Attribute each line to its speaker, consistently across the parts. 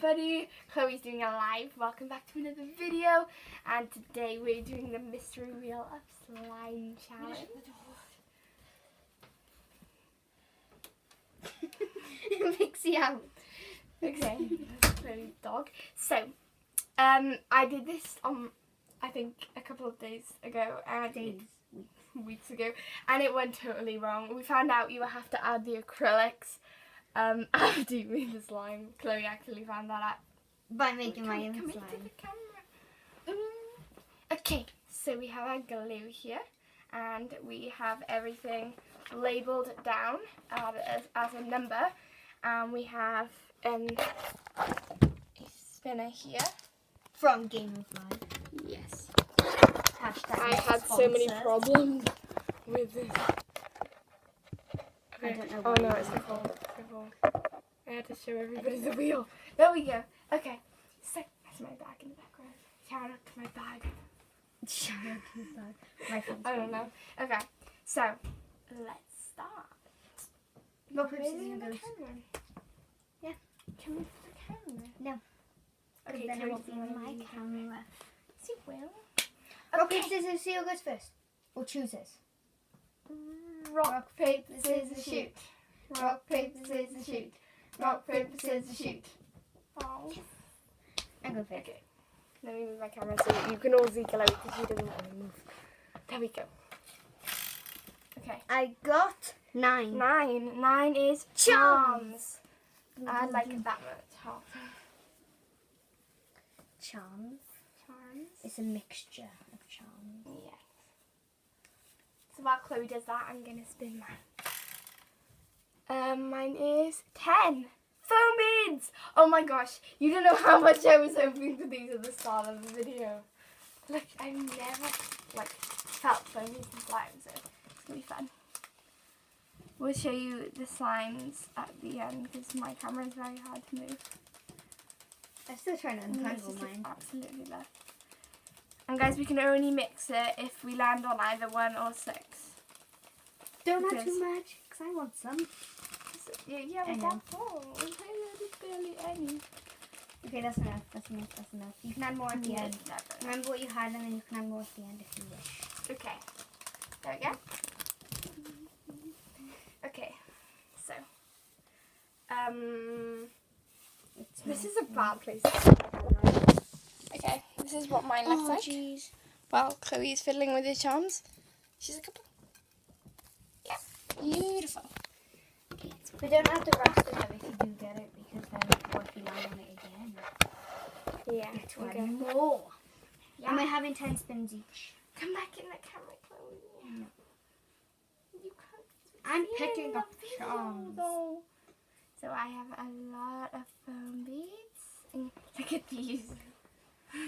Speaker 1: everybody, Chloe's doing a live. Welcome back to another video, and today we're doing the mystery wheel of slime challenge.
Speaker 2: Pixie out.
Speaker 1: Okay, Chloe's dog. So, I did this I think a couple of days ago, and weeks ago, and it went totally wrong. We found out you have to add the acrylics after you made the slime. Chloe actually found that out
Speaker 2: By making my own
Speaker 1: come
Speaker 2: slime.
Speaker 1: into the camera. Okay, so we have our glue here, and we have everything labelled down as a number, and we have a spinner here.
Speaker 2: From Game of Life.
Speaker 1: Yes.
Speaker 2: Hashtag
Speaker 1: I
Speaker 2: not
Speaker 1: had so many
Speaker 2: sponsored.
Speaker 1: problems with this.
Speaker 2: I don't know
Speaker 1: Oh
Speaker 2: why
Speaker 1: no,
Speaker 2: you
Speaker 1: it's the
Speaker 2: did
Speaker 1: fault. I had to show everybody the wheel. There we go. Okay. So that's my bag in the background. Shout out to my bag.
Speaker 2: Shout out to his bag. My phone's
Speaker 1: I don't know. Okay. So let's start.
Speaker 2: Rock, paper,
Speaker 1: Where's
Speaker 2: scissors,
Speaker 1: the
Speaker 2: goes.
Speaker 1: camera?
Speaker 2: Yeah.
Speaker 1: Can we put the camera?
Speaker 2: No.
Speaker 1: Okay,
Speaker 2: Then it
Speaker 1: Chloe's
Speaker 2: won't be
Speaker 1: doing
Speaker 2: on my
Speaker 1: the
Speaker 2: camera.
Speaker 1: Yes, you will.
Speaker 2: Rock,
Speaker 1: Okay.
Speaker 2: paper, scissors, shoot goes first. Or chooses.
Speaker 1: Rock, paper, scissors, shoot. Rock, paper, scissors, shoot. Rock, paper, scissors, shoot. Oh.
Speaker 2: I go first.
Speaker 1: Okay. Let me move my camera so you can all see Chloe because she doesn't want to move. There we go. Okay.
Speaker 2: I got 9.
Speaker 1: 9 is charms. I like that much. Half.
Speaker 2: Charms.
Speaker 1: Charms.
Speaker 2: It's a mixture of charms.
Speaker 1: Yes. So while Chloe does that, I'm gonna spin mine. Mine is 10. Foam beads! Oh my gosh, you don't know how much I was hoping for these at the start of the video. Look, I've never felt foam beads in slime, so it's gonna be fun. We'll show you the slimes at the end because my camera is very hard to move.
Speaker 2: I'm still trying to
Speaker 1: And this
Speaker 2: untangle
Speaker 1: is
Speaker 2: mine.
Speaker 1: absolutely left. And guys, we can only mix it if we land on either 1 or 6.
Speaker 2: Don't add
Speaker 1: Because-
Speaker 2: too much, because I want some.
Speaker 1: Yeah,
Speaker 2: I
Speaker 1: we
Speaker 2: know.
Speaker 1: got 4. There's barely any.
Speaker 2: Okay, that's enough. That's enough. That's enough. You can add more at the
Speaker 1: Yeah,
Speaker 2: end.
Speaker 1: never.
Speaker 2: Remember what you had, and then you can add more at the end if you wish.
Speaker 1: Okay. There we go. Okay. So. This is a bad place to start. Okay. This is what mine looks like.
Speaker 2: Jeez.
Speaker 1: While Chloe is fiddling with her charms. She's a couple. Yeah. Beautiful. Okay.
Speaker 2: We don't have to rest it if you do get it, because then what if you land on it again?
Speaker 1: Yeah.
Speaker 2: You have to
Speaker 1: Okay.
Speaker 2: add more.
Speaker 1: Yeah.
Speaker 2: Am I having 10 spins each?
Speaker 1: Come back in the camera, Chloe.
Speaker 2: No.
Speaker 1: You can't.
Speaker 2: I'm
Speaker 1: see
Speaker 2: picking
Speaker 1: in the
Speaker 2: up
Speaker 1: video,
Speaker 2: charms.
Speaker 1: though. So I have a lot of foam beads. And look at these.
Speaker 2: I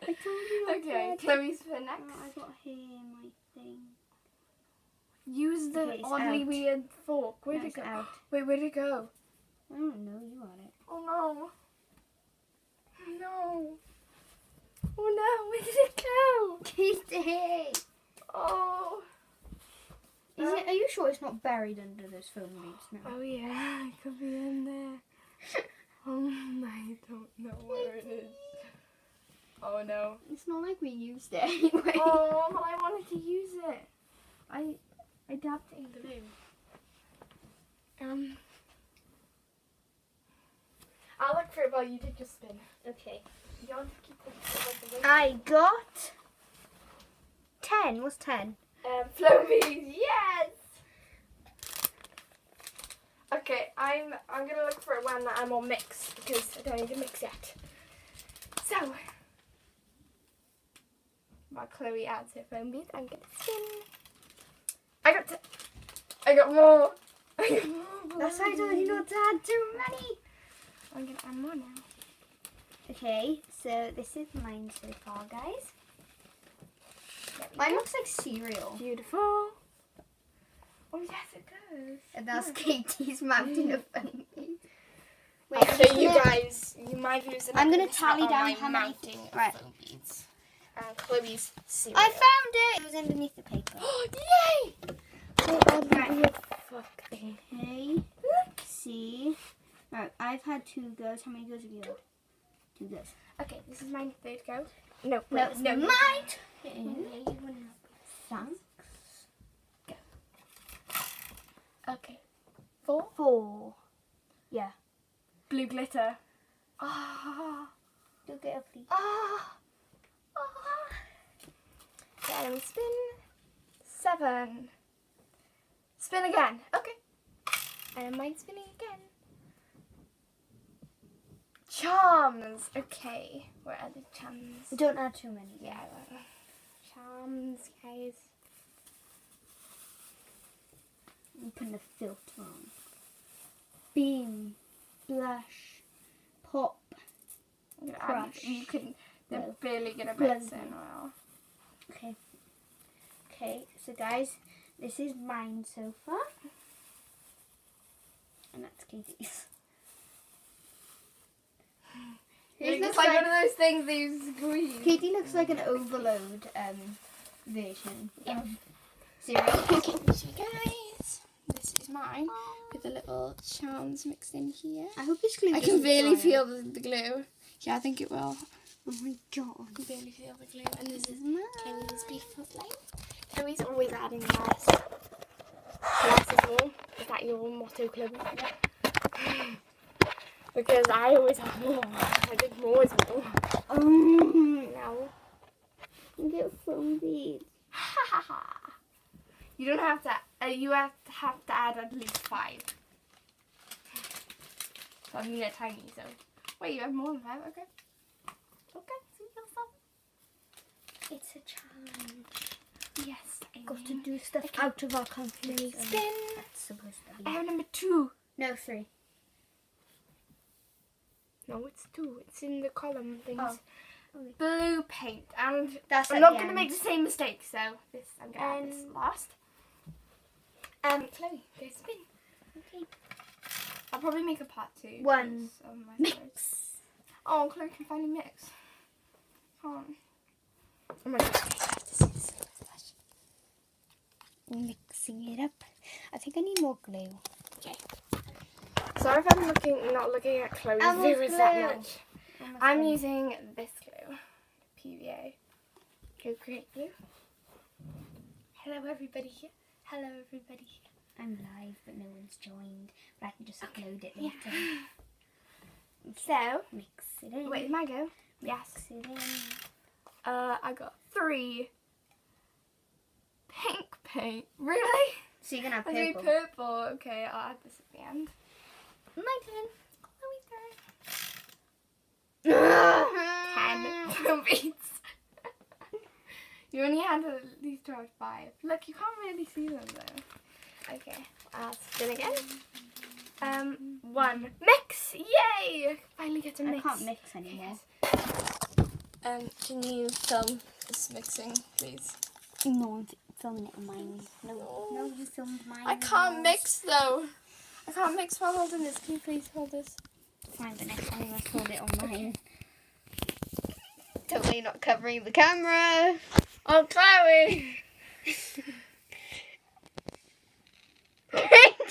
Speaker 2: told you.
Speaker 1: Okay, Chloe's for next.
Speaker 2: Oh, I got here my thing.
Speaker 1: Use the
Speaker 2: Okay, it's
Speaker 1: oddly
Speaker 2: out.
Speaker 1: weird fork. Where'd
Speaker 2: No,
Speaker 1: it
Speaker 2: it's
Speaker 1: go?
Speaker 2: out.
Speaker 1: Wait, where'd it go?
Speaker 2: I don't know. You got it.
Speaker 1: Oh no. No. Oh no, where did it go?
Speaker 2: Kitty!
Speaker 1: Oh.
Speaker 2: Is it? Are you sure it's not buried under those foam beads now?
Speaker 1: Oh yeah, it could be in there. I don't know where it is. Oh no.
Speaker 2: It's not like we used it anyway.
Speaker 1: Oh, but I wanted to use it. I dabbed it in glue. I'll look for it while you take your spin.
Speaker 2: Okay.
Speaker 1: You want to keep the
Speaker 2: I got 10. What's 10?
Speaker 1: flow beads, yes! Okay, I'm gonna look for one that I'm all mixed because I don't need to mix yet. So while Chloe adds her foam beads, I'm gonna spin. I got more. I got more.
Speaker 2: That's why I told you not to add too many.
Speaker 1: I'm gonna add more now.
Speaker 2: Okay, so this is mine so far, guys.
Speaker 1: There we
Speaker 2: Mine
Speaker 1: go.
Speaker 2: looks like cereal.
Speaker 1: Beautiful. Oh yes, it does.
Speaker 2: And that's Katie's mountain of foam beads. Wait,
Speaker 1: I'll
Speaker 2: I'm
Speaker 1: show
Speaker 2: just
Speaker 1: you
Speaker 2: gonna-
Speaker 1: guys. You might lose
Speaker 2: I'm gonna
Speaker 1: this
Speaker 2: tally
Speaker 1: on
Speaker 2: down
Speaker 1: my
Speaker 2: how many-
Speaker 1: mounting of
Speaker 2: right.
Speaker 1: foam beads. And Chloe's cereal.
Speaker 2: I found it! It was underneath the paper.
Speaker 1: Yay!
Speaker 2: Right.
Speaker 1: Fuck.
Speaker 2: A, C, Right, I've had 2 goes. How many goes have you had? 2 goes.
Speaker 1: Okay, this is my third go. No,
Speaker 2: No,
Speaker 1: wait,
Speaker 2: it's
Speaker 1: no.
Speaker 2: mine. Thanks.
Speaker 1: Okay. 4.
Speaker 2: 4. Yeah.
Speaker 1: Blue glitter. Ah.
Speaker 2: Do get a please.
Speaker 1: Ah. Okay, let me spin. 7. Spin again. Okay. And mine spinning again. Charms. Okay. Where are the charms?
Speaker 2: Don't add too many.
Speaker 1: Yeah, I will. Charms, guys.
Speaker 2: I'm putting a filter on. Beam. Blush. Pop.
Speaker 1: I'm gonna
Speaker 2: Crush.
Speaker 1: you can. They're
Speaker 2: No.
Speaker 1: barely gonna
Speaker 2: Blend.
Speaker 1: mix in well.
Speaker 2: Okay. Okay, so guys, this is mine so far. And that's Katie's.
Speaker 1: It looks like one of those things they squeeze.
Speaker 2: Katie looks like an overload version of cereal.
Speaker 1: So guys, this is mine with the little charms mixed in here.
Speaker 2: I hope this glue
Speaker 1: I can
Speaker 2: doesn't
Speaker 1: barely
Speaker 2: dry
Speaker 1: feel
Speaker 2: out.
Speaker 1: the glue. Yeah, I think it will.
Speaker 2: Oh my god.
Speaker 1: I can barely feel the glue. And this is
Speaker 2: Mine.
Speaker 1: Chloe's beautiful flame. Chloe's always adding less. Less is more. Is that your motto, Chloe? Because I always have more. I think more is more. No.
Speaker 2: You get foam beads.
Speaker 1: You don't have to. You have to add at least 5. So I mean, they're tiny. So wait, you have more than 5? Okay. Okay. See yourself.
Speaker 2: It's a challenge.
Speaker 1: Yes.
Speaker 2: Got to do stuff out of our comfort zone.
Speaker 1: Spin.
Speaker 2: That's supposed to
Speaker 1: I
Speaker 2: be.
Speaker 1: have number 2.
Speaker 2: No, 3.
Speaker 1: No, it's 2. It's in the column things.
Speaker 2: Oh. Okay.
Speaker 1: Blue paint, and
Speaker 2: That's
Speaker 1: I'm
Speaker 2: at
Speaker 1: not
Speaker 2: the
Speaker 1: going to
Speaker 2: end.
Speaker 1: make the same mistake. So this I'm going to add this last. Chloe, go spin.
Speaker 2: Okay.
Speaker 1: I'll probably make a part 2.
Speaker 2: 1.
Speaker 1: because of my
Speaker 2: Mix.
Speaker 1: stories. Oh, Chloe can finally mix. Oh my god. This is so much.
Speaker 2: Mixing it up. I think I need more glue.
Speaker 1: Okay. Sorry if I'm not looking at Chloe's
Speaker 2: Almost
Speaker 1: viewers that
Speaker 2: glue.
Speaker 1: much. I'm using this glue, PVA. Go Create Glue. Hello everybody here. Hello everybody here.
Speaker 2: I'm live, but no one's joined. But I can just upload it later.
Speaker 1: So,
Speaker 2: Mix it in.
Speaker 1: wait, is my go? Yes.
Speaker 2: Mix it in.
Speaker 1: I got 3 pink paint. Really?
Speaker 2: So you're gonna have
Speaker 1: I do
Speaker 2: purple.
Speaker 1: purple. Okay, I'll add this at the end. My turn. Chloe's turn. 10 beats. You only had at least 5. Look, you can't really see them though. Okay, I'll spin again. 1. Mix! Yay! Finally get to
Speaker 2: I
Speaker 1: mix.
Speaker 2: can't mix anymore.
Speaker 1: Can you film this mixing, please?
Speaker 2: No, I'm filming it on mine. No, you filmed mine.
Speaker 1: I can't mix though. I can't mix while holding this. Can you please hold this?
Speaker 2: Fine, but next time you must hold it on mine. Totally not covering the camera.
Speaker 1: Oh, Chloe!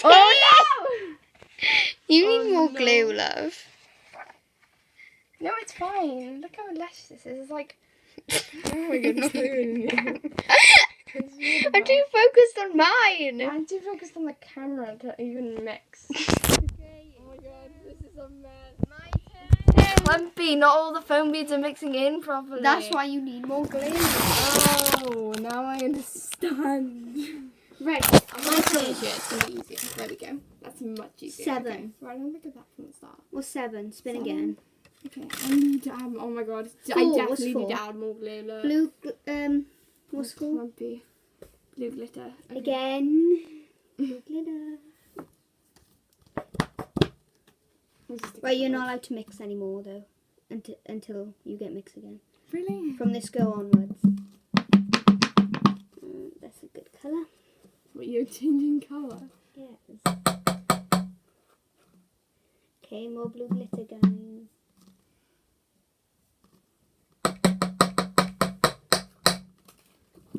Speaker 2: Oh no! You
Speaker 1: Oh,
Speaker 2: need more
Speaker 1: no.
Speaker 2: glue, love.
Speaker 1: No, it's fine. Look how lush this is. It's like. Oh my goodness.
Speaker 2: I'm too focused on mine.
Speaker 1: I'm too focused on the camera to even mix. Okay. Oh my god, this is a mess.
Speaker 2: My turn.
Speaker 1: Clumpy, not all the foam beads are mixing in properly.
Speaker 2: That's why you need more glue.
Speaker 1: Oh, now I understand.
Speaker 2: Right,
Speaker 1: My turn. It's gonna be easier. There we go. That's much easier.
Speaker 2: 7.
Speaker 1: Okay. Right, I'm gonna look at that from the start.
Speaker 2: Or 7. Spin
Speaker 1: 7.
Speaker 2: again.
Speaker 1: Okay, I need to add. Oh my god, I
Speaker 2: 4,
Speaker 1: definitely
Speaker 2: what's
Speaker 1: need
Speaker 2: 4?
Speaker 1: to add more glue. Look.
Speaker 2: Blue, what's
Speaker 1: It's
Speaker 2: called?
Speaker 1: clumpy. Blue glitter. Okay.
Speaker 2: Again. Blue glitter.
Speaker 1: I'll just stick
Speaker 2: Right,
Speaker 1: it
Speaker 2: you're
Speaker 1: on.
Speaker 2: not allowed to mix anymore though. Until you get mix again.
Speaker 1: Really?
Speaker 2: From this go onwards. That's a good colour.
Speaker 1: What, you're changing colour?
Speaker 2: Yes. Okay, more blue glitter, guys.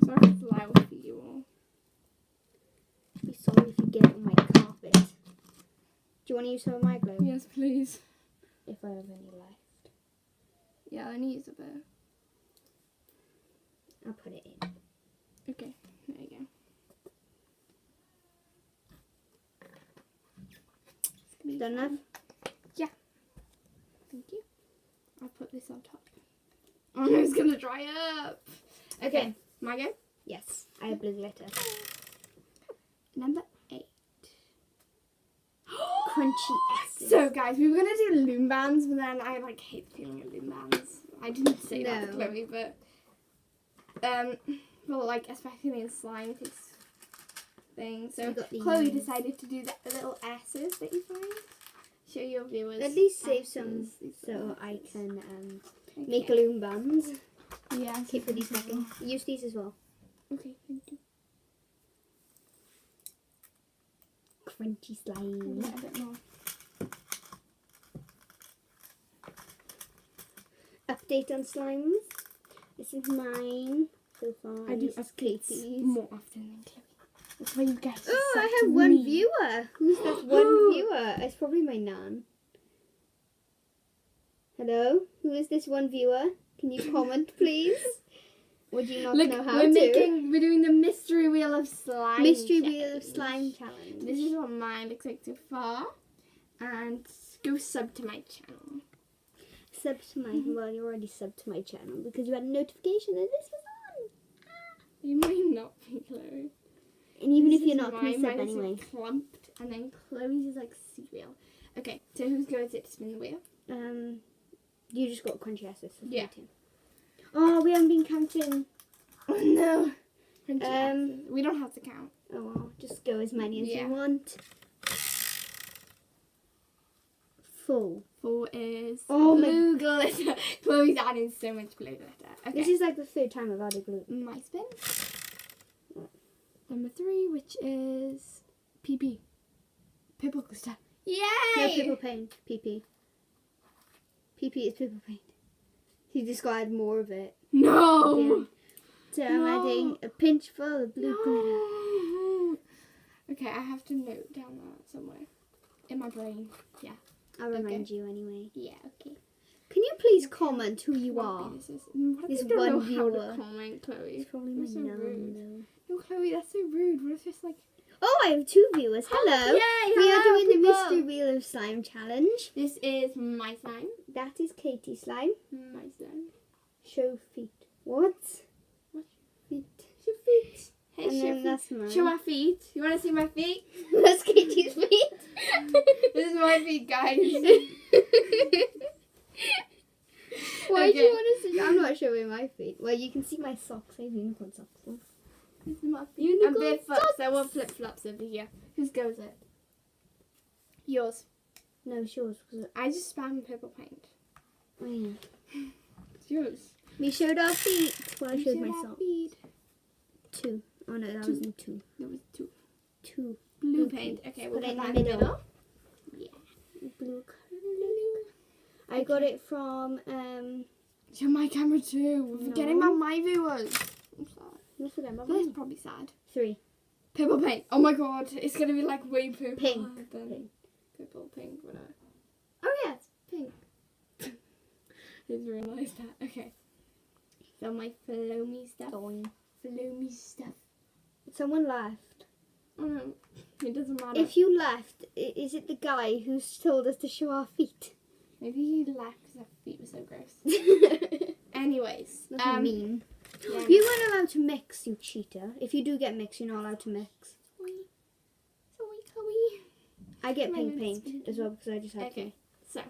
Speaker 1: Sorry if it's loud for you all.
Speaker 2: Be sorry if you get it on my carpet. Do you want to use some of my glue?
Speaker 1: Yes, please.
Speaker 2: If I have any left.
Speaker 1: Yeah, I need a bit.
Speaker 2: I'll put it in.
Speaker 1: Okay, there you go. It's gonna be
Speaker 2: Done
Speaker 1: fun.
Speaker 2: enough?
Speaker 1: Thank you. I'll put this on top. Oh no, it's gonna dry up. Okay, my go.
Speaker 2: Yes, I have blue glitter.
Speaker 1: Number 8.
Speaker 2: Crunchy S's.
Speaker 1: So guys, we were gonna do loom bands, but then I like hate the feeling of loom bands. I didn't say that to
Speaker 2: No.
Speaker 1: Chloe, but well, like especially in slime, it takes things. So
Speaker 2: we got
Speaker 1: Chloe
Speaker 2: these.
Speaker 1: decided to do the little S's that you find. Show your viewers.
Speaker 2: At least save
Speaker 1: S's,
Speaker 2: some
Speaker 1: these
Speaker 2: so
Speaker 1: little
Speaker 2: I
Speaker 1: S's.
Speaker 2: can
Speaker 1: Okay.
Speaker 2: make loom bands.
Speaker 1: Yeah.
Speaker 2: Keep for these second. Use these as well.
Speaker 1: Okay, thank you.
Speaker 2: Crunchy slime.
Speaker 1: Yeah, a bit more.
Speaker 2: Update on slimes. This is mine so far.
Speaker 1: I do
Speaker 2: This is
Speaker 1: updates
Speaker 2: Katie's.
Speaker 1: more often than Chloe. That's why you guys.
Speaker 2: Oh, I
Speaker 1: accept
Speaker 2: have one
Speaker 1: me.
Speaker 2: viewer. Who's that one viewer? It's probably my nan. Hello? Who is this one viewer? Can you comment, please? Would you not
Speaker 1: Look,
Speaker 2: know how
Speaker 1: we're
Speaker 2: to?
Speaker 1: we're doing the mystery wheel of slime.
Speaker 2: Mystery Wheel of
Speaker 1: challenge.
Speaker 2: Slime Challenge.
Speaker 1: This is what mine looks like so far. And go sub to my channel.
Speaker 2: Sub to my, well, you already subbed to my channel because you had a notification that this was on.
Speaker 1: You might not be Chloe.
Speaker 2: And even
Speaker 1: This
Speaker 2: if you're
Speaker 1: is
Speaker 2: not,
Speaker 1: mine.
Speaker 2: please sub
Speaker 1: Mine is,
Speaker 2: anyway.
Speaker 1: like, clumped, and then Chloe's is like cereal. Okay, so whose go is it to spin the wheel?
Speaker 2: You just got crunchy asses. so
Speaker 1: Yeah.
Speaker 2: too. Oh, we haven't been counting.
Speaker 1: Oh no. Crunchy
Speaker 2: Um,
Speaker 1: asses. We don't have to count.
Speaker 2: Oh well, just go as many as
Speaker 1: Yeah.
Speaker 2: you want. Full.
Speaker 1: 4 is
Speaker 2: Oh my-
Speaker 1: blue glitter. Chloe's adding so much blue glitter. Okay.
Speaker 2: This is like the third time I've added glue.
Speaker 1: my spin. Number 3, which is PP. Purple glitter. Yay!
Speaker 2: No, purple paint. PP. PP is purple paint. You just got to add more of it.
Speaker 1: No!
Speaker 2: Again. So I'm
Speaker 1: No.
Speaker 2: adding a pinch full of blue glitter.
Speaker 1: No. Okay, I have to note down that somewhere. In my brain. Yeah.
Speaker 2: I'll remind you anyway.
Speaker 1: Yeah, okay.
Speaker 2: Can you please comment who you
Speaker 1: What
Speaker 2: are?
Speaker 1: this is. What if
Speaker 2: This
Speaker 1: they don't
Speaker 2: one
Speaker 1: know how
Speaker 2: viewer.
Speaker 1: to comment, Chloe?
Speaker 2: It's probably
Speaker 1: You're
Speaker 2: my
Speaker 1: so
Speaker 2: nan,
Speaker 1: rude.
Speaker 2: though.
Speaker 1: No, Chloe, that's so rude. What if it's like...
Speaker 2: Oh, I have 2 viewers. Hello.
Speaker 1: Yay,
Speaker 2: We are
Speaker 1: hello,
Speaker 2: doing the
Speaker 1: people.
Speaker 2: Mystery Wheel of Slime Challenge.
Speaker 1: This is my slime.
Speaker 2: That is Katie Slime.
Speaker 1: My slime.
Speaker 2: Show feet. What?
Speaker 1: What?
Speaker 2: Feet.
Speaker 1: Show feet. Hey,
Speaker 2: And
Speaker 1: show
Speaker 2: then
Speaker 1: feet.
Speaker 2: that's mine.
Speaker 1: Show my feet. You want to see my feet?
Speaker 2: That's Katie's feet.
Speaker 1: This is my feet, guys.
Speaker 2: Why do
Speaker 1: Okay.
Speaker 2: you want to see? I'm not showing my feet. Well, you can see my socks. I have unicorn socks. on.
Speaker 1: This is my feet.
Speaker 2: Unicorn
Speaker 1: I'm barefoot,
Speaker 2: socks.
Speaker 1: so I want flip-flops over here. Whose goes it? Yours.
Speaker 2: No, it's yours. Was it?
Speaker 1: I just spammed purple paint.
Speaker 2: Oh, yeah.
Speaker 1: It's yours.
Speaker 2: We showed our feet. Well, I
Speaker 1: You
Speaker 2: showed
Speaker 1: should
Speaker 2: my
Speaker 1: have
Speaker 2: socks.
Speaker 1: feet.
Speaker 2: 2. Oh, no, that
Speaker 1: 2.
Speaker 2: wasn't 2.
Speaker 1: There was 2.
Speaker 2: 2.
Speaker 1: Blue
Speaker 2: Blue
Speaker 1: paint.
Speaker 2: paint.
Speaker 1: Okay, we'll
Speaker 2: Put
Speaker 1: put
Speaker 2: it
Speaker 1: that
Speaker 2: in
Speaker 1: in
Speaker 2: the
Speaker 1: the
Speaker 2: middle.
Speaker 1: middle.
Speaker 2: Blue.
Speaker 1: Blue.
Speaker 2: I got it from,
Speaker 1: Show my camera too. We're forgetting
Speaker 2: No.
Speaker 1: about my viewers. I'm sad.
Speaker 2: what's the number?
Speaker 1: That's probably sad.
Speaker 2: 3.
Speaker 1: Purple paint. Oh my god, it's gonna be like way purple.
Speaker 2: Pink.
Speaker 1: Than
Speaker 2: Pink.
Speaker 1: purple, pink, whatever. Oh yeah, it's pink. I just realised that. Okay. So my floamy stuff. Floamy stuff.
Speaker 2: Someone left.
Speaker 1: Oh no, it doesn't matter.
Speaker 2: If you left, is it the guy who's told us to show our feet?
Speaker 1: Maybe he left because our feet were so gross. Anyways,
Speaker 2: That's mean.
Speaker 1: yeah,
Speaker 2: You weren't allowed to mix, you cheater. If you do get mixed, you're not allowed to mix.
Speaker 1: Sorry, Chloe.
Speaker 2: I get
Speaker 1: My
Speaker 2: pink
Speaker 1: notes
Speaker 2: paint as well because I just had
Speaker 1: Okay, so.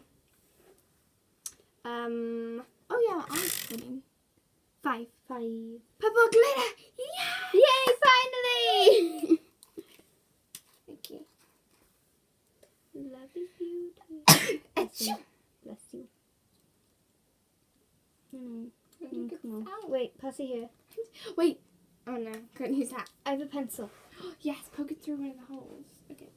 Speaker 1: Oh yeah, I'm spinning. 5.
Speaker 2: to. 5.
Speaker 1: Purple glitter! Yeah!
Speaker 2: Yay, finally!
Speaker 1: Thank you.
Speaker 2: Love is beauty. Bless you. Bless you. Come on.
Speaker 1: Ow.
Speaker 2: Wait, pass it here.
Speaker 1: Wait. Oh no, couldn't use that.
Speaker 2: I have a pencil.
Speaker 1: Yes, poke it through one of the holes. Okay.